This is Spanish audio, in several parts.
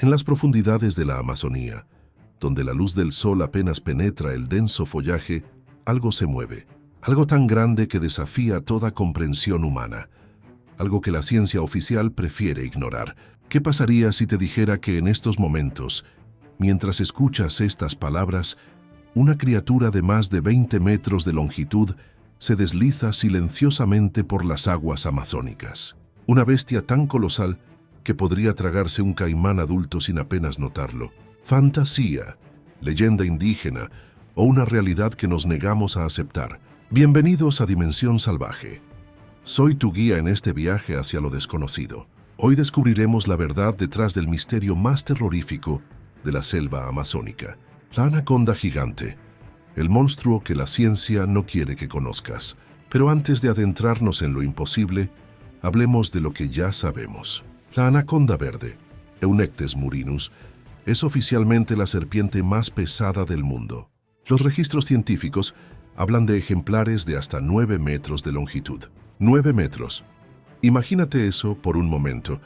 En las profundidades de la Amazonía, donde la luz del sol apenas penetra el denso follaje, algo se mueve, algo tan grande que desafía toda comprensión humana, algo que la ciencia oficial prefiere ignorar. ¿Qué pasaría si te dijera que en estos momentos, mientras escuchas estas palabras, una criatura de más de 20 metros de longitud se desliza silenciosamente por las aguas amazónicas? Una bestia tan colosal que podría tragarse un caimán adulto sin apenas notarlo. Fantasía, leyenda indígena o una realidad que nos negamos a aceptar. Bienvenidos a Dimensión Salvaje. Soy tu guía en este viaje hacia lo desconocido. Hoy descubriremos la verdad detrás del misterio más terrorífico de la selva amazónica. La anaconda gigante, el monstruo que la ciencia no quiere que conozcas. Pero antes de adentrarnos en lo imposible, hablemos de lo que ya sabemos. La anaconda verde, Eunectes murinus, es oficialmente la serpiente más pesada del mundo. Los registros científicos hablan de ejemplares de hasta 9 metros de longitud. 9 metros. Imagínate eso por un momento.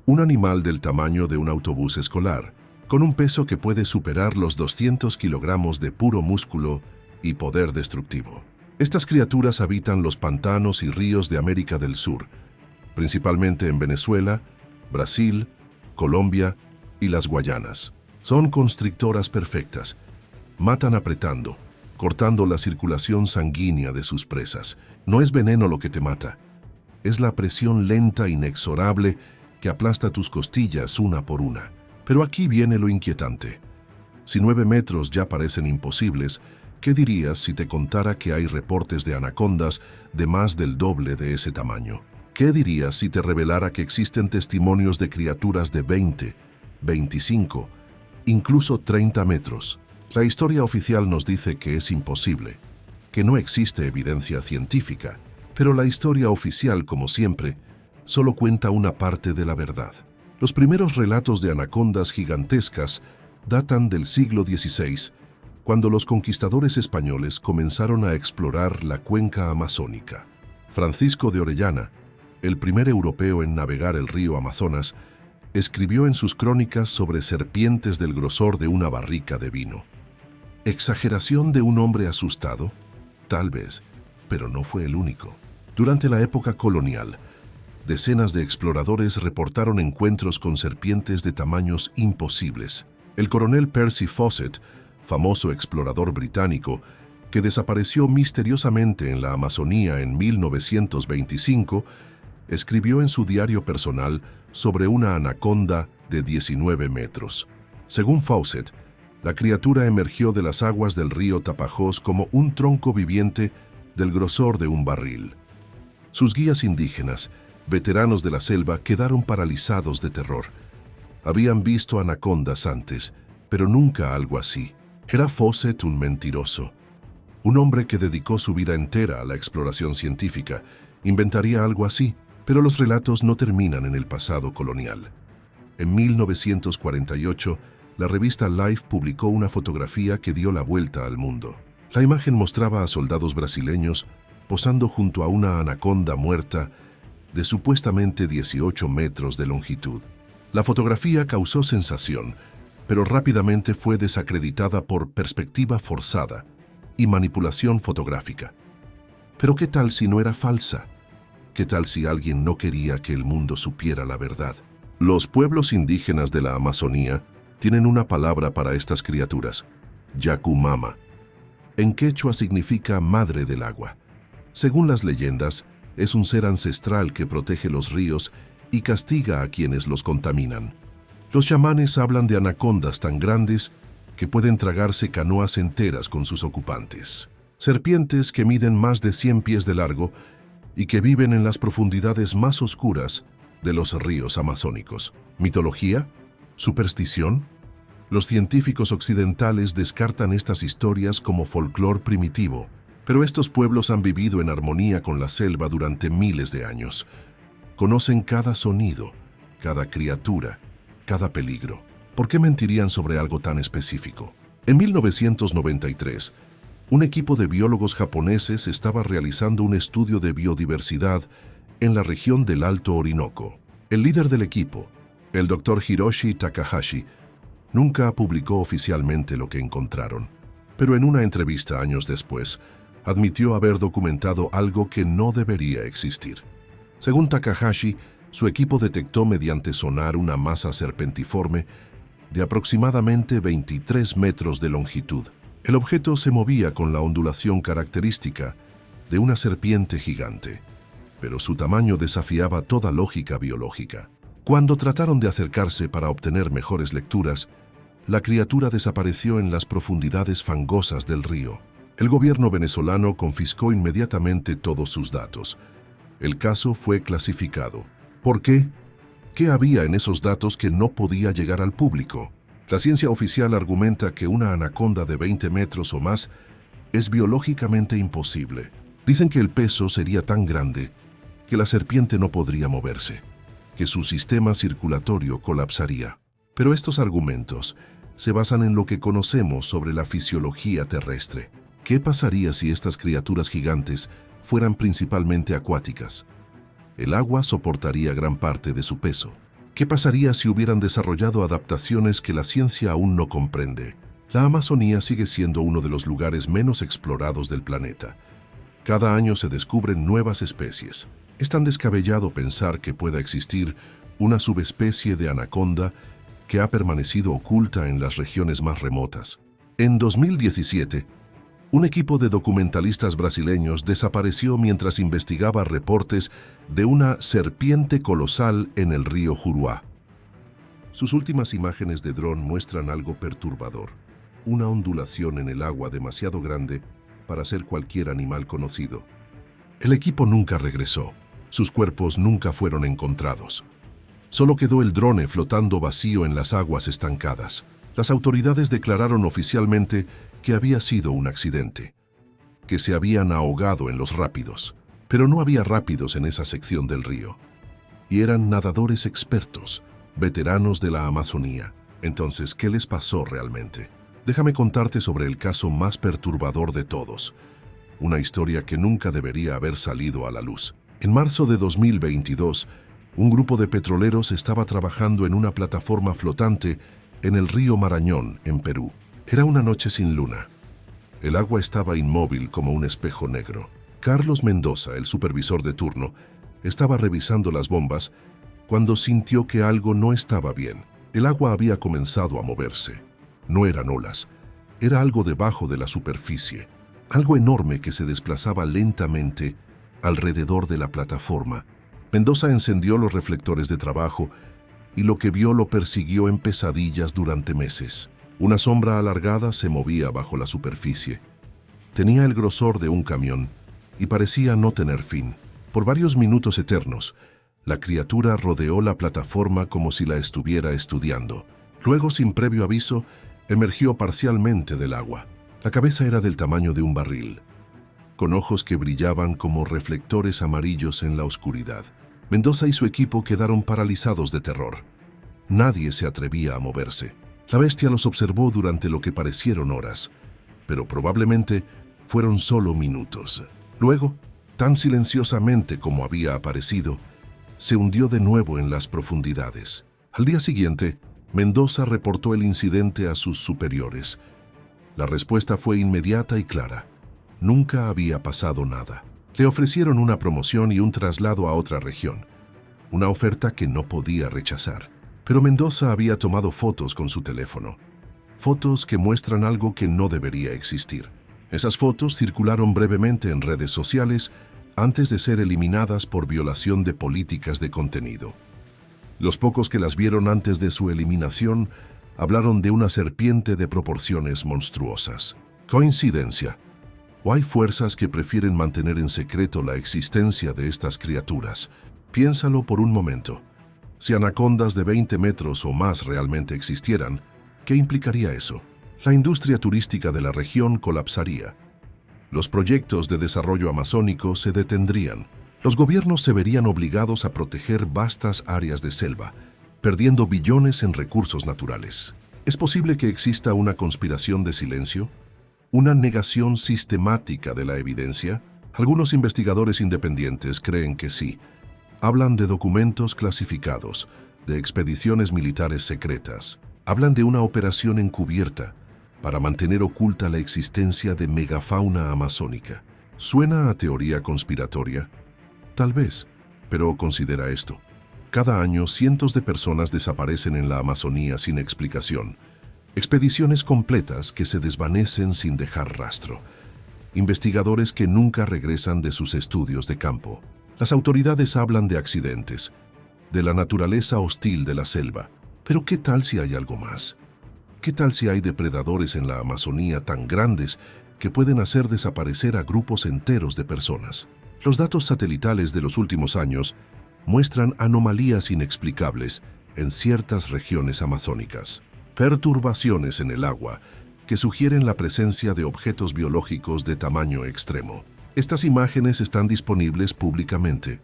Un animal del tamaño de un autobús escolar, con un peso que puede superar los 200 kilogramos de puro músculo y poder destructivo. Estas criaturas habitan los pantanos y ríos de América del Sur, principalmente en Venezuela, Brasil, Colombia y las Guayanas. Son constrictoras perfectas. Matan apretando, cortando la circulación sanguínea de sus presas. No es veneno lo que te mata. Es la presión lenta, inexorable, que aplasta tus costillas una por una. Pero aquí viene lo inquietante. Si 9 metros ya parecen imposibles, ¿qué dirías si te contara que hay reportes de anacondas de más del doble de ese tamaño? ¿Qué dirías si te revelara que existen testimonios de criaturas de 20, 25, incluso 30 metros? La historia oficial nos dice que es imposible, que no existe evidencia científica, pero la historia oficial, como siempre, solo cuenta una parte de la verdad. Los primeros relatos de anacondas gigantescas datan del siglo XVI, cuando los conquistadores españoles comenzaron a explorar la cuenca amazónica. Francisco de Orellana, el primer europeo en navegar el río Amazonas, escribió en sus crónicas sobre serpientes del grosor de una barrica de vino. ¿Exageración de un hombre asustado? Tal vez, pero no fue el único. Durante la época colonial, decenas de exploradores reportaron encuentros con serpientes de tamaños imposibles. El coronel Percy Fawcett, famoso explorador británico, que desapareció misteriosamente en la Amazonía en 1925, escribió en su diario personal sobre una anaconda de 19 metros. Según Fawcett, la criatura emergió de las aguas del río Tapajós como un tronco viviente del grosor de un barril. Sus guías indígenas, veteranos de la selva, quedaron paralizados de terror. Habían visto anacondas antes, pero nunca algo así. ¿Era Fawcett un mentiroso? Un hombre que dedicó su vida entera a la exploración científica inventaría algo así. Pero los relatos no terminan en el pasado colonial. En 1948, la revista Life publicó una fotografía que dio la vuelta al mundo. La imagen mostraba a soldados brasileños posando junto a una anaconda muerta de supuestamente 18 metros de longitud. La fotografía causó sensación, pero rápidamente fue desacreditada por perspectiva forzada y manipulación fotográfica. ¿Pero qué tal si no era falsa? ¿Qué tal si alguien no quería que el mundo supiera la verdad? Los pueblos indígenas de la Amazonía tienen una palabra para estas criaturas, Yacumama. En quechua significa madre del agua. Según las leyendas, es un ser ancestral que protege los ríos y castiga a quienes los contaminan. Los chamanes hablan de anacondas tan grandes que pueden tragarse canoas enteras con sus ocupantes. Serpientes que miden más de 100 pies de largo y que viven en las profundidades más oscuras de los ríos amazónicos. ¿Mitología? ¿Superstición? Los científicos occidentales descartan estas historias como folclore primitivo, pero estos pueblos han vivido en armonía con la selva durante miles de años. Conocen cada sonido, cada criatura, cada peligro. ¿Por qué mentirían sobre algo tan específico? En 1993, un equipo de biólogos japoneses estaba realizando un estudio de biodiversidad en la región del Alto Orinoco. El líder del equipo, El doctor Hiroshi Takahashi nunca publicó oficialmente lo que encontraron, pero en una entrevista años después, admitió haber documentado algo que no debería existir. Según Takahashi, su equipo detectó mediante sonar una masa serpentiforme de aproximadamente 23 metros de longitud. El objeto se movía con la ondulación característica de una serpiente gigante, pero su tamaño desafiaba toda lógica biológica. Cuando trataron de acercarse para obtener mejores lecturas, la criatura desapareció en las profundidades fangosas del río. El gobierno venezolano confiscó inmediatamente todos sus datos. El caso fue clasificado. ¿Por qué? ¿Qué había en esos datos que no podía llegar al público? La ciencia oficial argumenta que una anaconda de 20 metros o más es biológicamente imposible. Dicen que el peso sería tan grande que la serpiente no podría moverse, que su sistema circulatorio colapsaría. Pero estos argumentos se basan en lo que conocemos sobre la fisiología terrestre. ¿Qué pasaría si estas criaturas gigantes fueran principalmente acuáticas? El agua soportaría gran parte de su peso. ¿Qué pasaría si hubieran desarrollado adaptaciones que la ciencia aún no comprende? La Amazonía sigue siendo uno de los lugares menos explorados del planeta. Cada año se descubren nuevas especies. Es tan descabellado pensar que pueda existir una subespecie de anaconda que ha permanecido oculta en las regiones más remotas. En 2017, un equipo de documentalistas brasileños desapareció mientras investigaba reportes de una serpiente colosal en el río Juruá. Sus últimas imágenes de dron muestran algo perturbador, una ondulación en el agua demasiado grande para ser cualquier animal conocido. El equipo nunca regresó, sus cuerpos nunca fueron encontrados. Solo quedó el drone flotando vacío en las aguas estancadas. Las autoridades declararon oficialmente que había sido un accidente, que se habían ahogado en los rápidos, pero no había rápidos en esa sección del río. Y eran nadadores expertos, veteranos de la Amazonía. Entonces, ¿qué les pasó realmente? Déjame contarte sobre el caso más perturbador de todos, una historia que nunca debería haber salido a la luz. En marzo de 2022, un grupo de petroleros estaba trabajando en una plataforma flotante en el río Marañón, en Perú. Era una noche sin luna. El agua estaba inmóvil como un espejo negro. Carlos Mendoza, el supervisor de turno, estaba revisando las bombas cuando sintió que algo no estaba bien. El agua había comenzado a moverse. No eran olas, era algo debajo de la superficie, algo enorme que se desplazaba lentamente alrededor de la plataforma. Mendoza encendió los reflectores de trabajo y lo que vio lo persiguió en pesadillas durante meses. Una sombra alargada se movía bajo la superficie. Tenía el grosor de un camión y parecía no tener fin. Por varios minutos eternos, la criatura rodeó la plataforma como si la estuviera estudiando. Luego, sin previo aviso, emergió parcialmente del agua. La cabeza era del tamaño de un barril, con ojos que brillaban como reflectores amarillos en la oscuridad. Mendoza y su equipo quedaron paralizados de terror. Nadie se atrevía a moverse. La bestia los observó durante lo que parecieron horas, pero probablemente fueron solo minutos. Luego, tan silenciosamente como había aparecido, se hundió de nuevo en las profundidades. Al día siguiente, Mendoza reportó el incidente a sus superiores. La respuesta fue inmediata y clara. Nunca había pasado nada. Le ofrecieron una promoción y un traslado a otra región, una oferta que no podía rechazar. Pero Mendoza había tomado fotos con su teléfono, fotos que muestran algo que no debería existir. Esas fotos circularon brevemente en redes sociales antes de ser eliminadas por violación de políticas de contenido. Los pocos que las vieron antes de su eliminación hablaron de una serpiente de proporciones monstruosas. ¿Coincidencia? ¿O hay fuerzas que prefieren mantener en secreto la existencia de estas criaturas? Piénsalo por un momento. Si anacondas de 20 metros o más realmente existieran, ¿qué implicaría eso? La industria turística de la región colapsaría. Los proyectos de desarrollo amazónico se detendrían. Los gobiernos se verían obligados a proteger vastas áreas de selva, perdiendo billones en recursos naturales. ¿Es posible que exista una conspiración de silencio? ¿Una negación sistemática de la evidencia? Algunos investigadores independientes creen que sí. Hablan de documentos clasificados, de expediciones militares secretas. Hablan de una operación encubierta para mantener oculta la existencia de megafauna amazónica. ¿Suena a teoría conspiratoria? Tal vez, pero considera esto. Cada año cientos de personas desaparecen en la Amazonía sin explicación. Expediciones completas que se desvanecen sin dejar rastro. Investigadores que nunca regresan de sus estudios de campo. Las autoridades hablan de accidentes, de la naturaleza hostil de la selva. Pero ¿qué tal si hay algo más? ¿Qué tal si hay depredadores en la Amazonía tan grandes que pueden hacer desaparecer a grupos enteros de personas? Los datos satelitales de los últimos años muestran anomalías inexplicables en ciertas regiones amazónicas. Perturbaciones en el agua que sugieren la presencia de objetos biológicos de tamaño extremo. Estas imágenes están disponibles públicamente,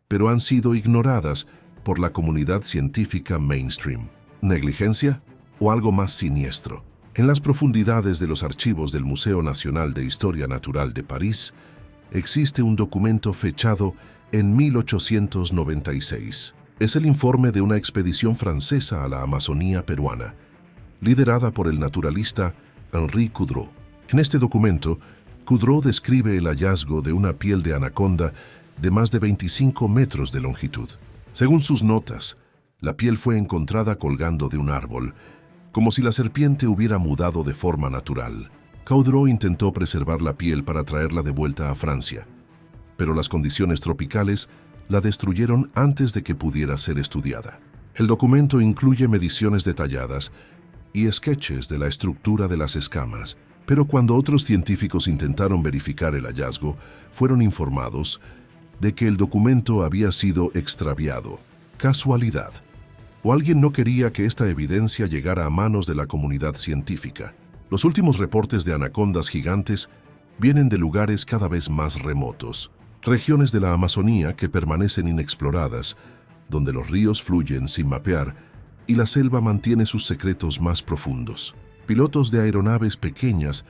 pero han sido ignoradas por la comunidad científica mainstream. ¿Negligencia o algo más siniestro? En las profundidades de los archivos del Museo Nacional de Historia Natural de París, existe un documento fechado en 1896. Es el informe de una expedición francesa a la Amazonía peruana, liderada por el naturalista Henri Coudreau. En este documento, Coudreau describe el hallazgo de una piel de anaconda de más de 25 metros de longitud. Según sus notas, la piel fue encontrada colgando de un árbol, como si la serpiente hubiera mudado de forma natural. Coudreau intentó preservar la piel para traerla de vuelta a Francia, pero las condiciones tropicales la destruyeron antes de que pudiera ser estudiada. El documento incluye mediciones detalladas y sketches de la estructura de las escamas, pero cuando otros científicos intentaron verificar el hallazgo, fueron informados de que el documento había sido extraviado. ¿Casualidad? ¿O alguien no quería que esta evidencia llegara a manos de la comunidad científica? Los últimos reportes de anacondas gigantes vienen de lugares cada vez más remotos, regiones de la Amazonía que permanecen inexploradas, donde los ríos fluyen sin mapear y la selva mantiene sus secretos más profundos. Pilotos de aeronaves pequeñas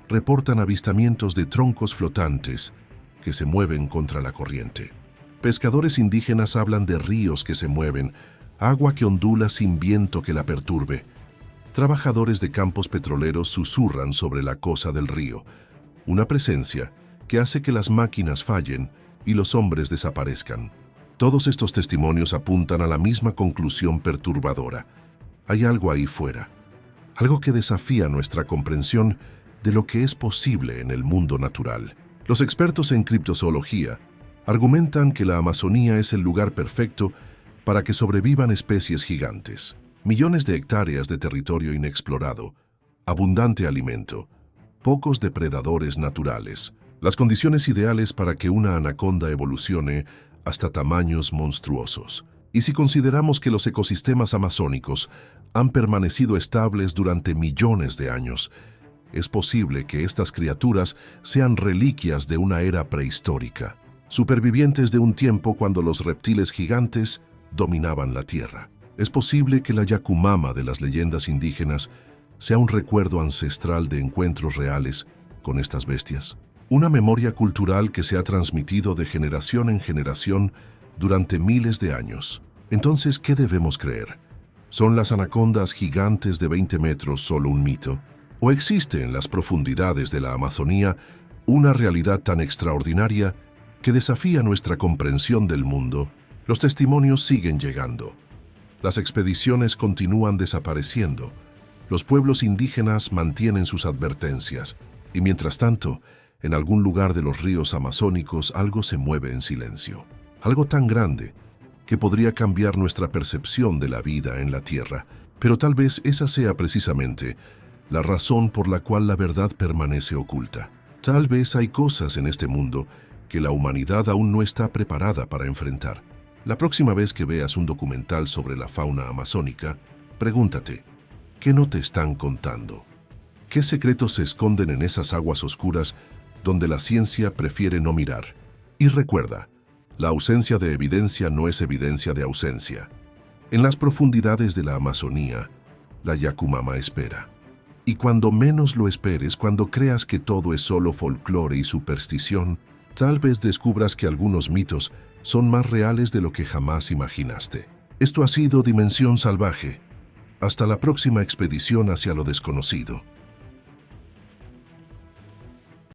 reportan avistamientos de troncos flotantes que se mueven contra la corriente. Pescadores indígenas hablan de ríos que se mueven, agua que ondula sin viento que la perturbe. Trabajadores de campos petroleros susurran sobre la cosa del río, una presencia que hace que las máquinas fallen y los hombres desaparezcan. Todos estos testimonios apuntan a la misma conclusión perturbadora. Hay algo ahí fuera, algo que desafía nuestra comprensión de lo que es posible en el mundo natural. Los expertos en criptozoología argumentan que la Amazonía es el lugar perfecto para que sobrevivan especies gigantes. Millones de hectáreas de territorio inexplorado, abundante alimento, pocos depredadores naturales, las condiciones ideales para que una anaconda evolucione hasta tamaños monstruosos. Y si consideramos que los ecosistemas amazónicos han permanecido estables durante millones de años, es posible que estas criaturas sean reliquias de una era prehistórica, supervivientes de un tiempo cuando los reptiles gigantes dominaban la tierra. Es posible que la Yacumama de las leyendas indígenas sea un recuerdo ancestral de encuentros reales con estas bestias. Una memoria cultural que se ha transmitido de generación en generación durante miles de años. Entonces, ¿qué debemos creer? ¿Son las anacondas gigantes de 20 metros solo un mito? ¿O existe en las profundidades de la Amazonía una realidad tan extraordinaria que desafía nuestra comprensión del mundo? Los testimonios siguen llegando. Las expediciones continúan desapareciendo. Los pueblos indígenas mantienen sus advertencias. Y mientras tanto, en algún lugar de los ríos amazónicos algo se mueve en silencio. Algo tan grande que podría cambiar nuestra percepción de la vida en la Tierra. Pero tal vez esa sea precisamente la razón por la cual la verdad permanece oculta. Tal vez hay cosas en este mundo que la humanidad aún no está preparada para enfrentar. La próxima vez que veas un documental sobre la fauna amazónica, pregúntate, ¿qué no te están contando? ¿Qué secretos se esconden en esas aguas oscuras donde la ciencia prefiere no mirar? Y recuerda, la ausencia de evidencia no es evidencia de ausencia. En las profundidades de la Amazonía, la Yacumama espera. Y cuando menos lo esperes, cuando creas que todo es solo folclore y superstición, tal vez descubras que algunos mitos son más reales de lo que jamás imaginaste. Esto ha sido Dimensión Salvaje. Hasta la próxima expedición hacia lo desconocido.